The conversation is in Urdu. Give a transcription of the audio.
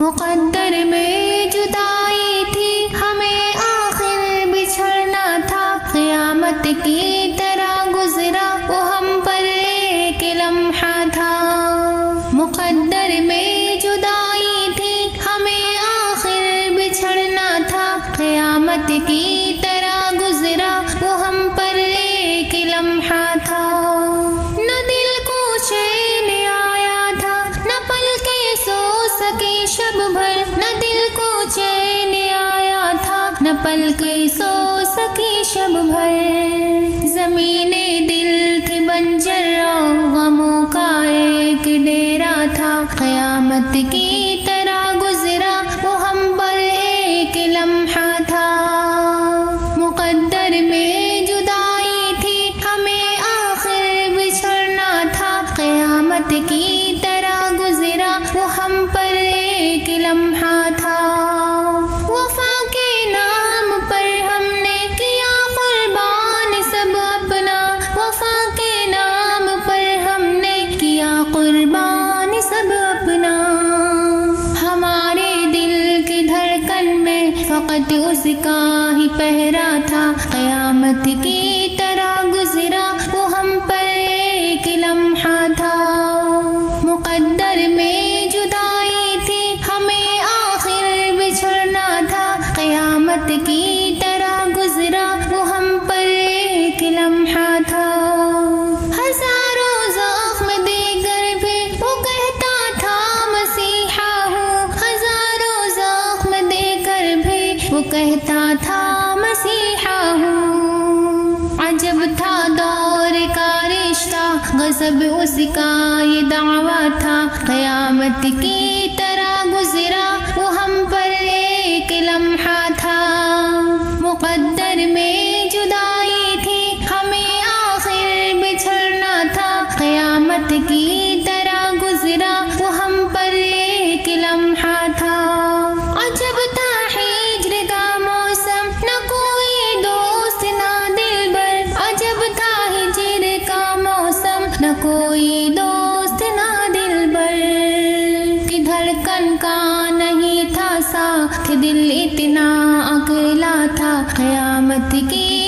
مقدر میں جدائی تھی ہمیں آخر بچھڑنا تھا، قیامت کی طرح گزرا وہ ہم پر ایک لمحہ تھا۔ مقدر میں جدائی تھی ہمیں آخر بچھڑنا تھا، قیامت کی طرح گزرا وہ ہم پر ایک لمحہ تھا۔ نہ دل کو چین آیا تھا نہ پل کے سو سکے شب بھر، نہ دل کو چین آیا تھا نہ پل کے سو سکے شب بھر۔ زمین دل تھی بنجر غموں کا ایک ڈیرا تھا، قیامت کی طرح گزرا وہ ہم پر ایک لمحہ تھا۔ مقدر میں جدائی تھی ہمیں آخر بچھڑنا تھا، قیامت کی طرح گزرا وہ ہم پر ایک لمحہ تھا۔ وفا کے نام پر ہم نے کیا قربان سب اپنا، وفا کے نام پر ہم نے کیا قربان سب اپنا۔ ہمارے دل کی دھڑکن میں فقط اس کا ہی پہرا تھا، قیامت کی طرح گزرا وہ ہم پر ایک لمحہ تھا۔ مقدر میں جدائی تھی ہمیں آخر بچھڑنا تھا، قیامت کی طرح گزرا وہ ہم پر ایک لمحہ تھا۔ ہزاروں زخم دے کر بھی وہ کہتا تھا مسیحا ہوں، ہزاروں زخم دے کر بھی وہ کہتا تھا مسیحا ہوں۔ عجب تھا دور کا رشتہ، غضب اس کا یہ دعویٰ تھا، قیامت کی طرح گزرا وہ ہم پر ایک لمحہ تھا۔ مقدر میں جدائی تھی ہمیں آخر بچھڑنا تھا، قیامت کی طرح گزرا وہ ہم پر ایک لمحہ تھا۔ عجب تھا ہجر کا موسم، نہ کوئی دوست نہ دلبر، عجب تھا ہجر کا موسم، نہ کوئی دوست نہ دلبر۔ کہ دھڑکن کا نہیں تھا سا کہ دل اتنا اکیلا تھا، قیامت کی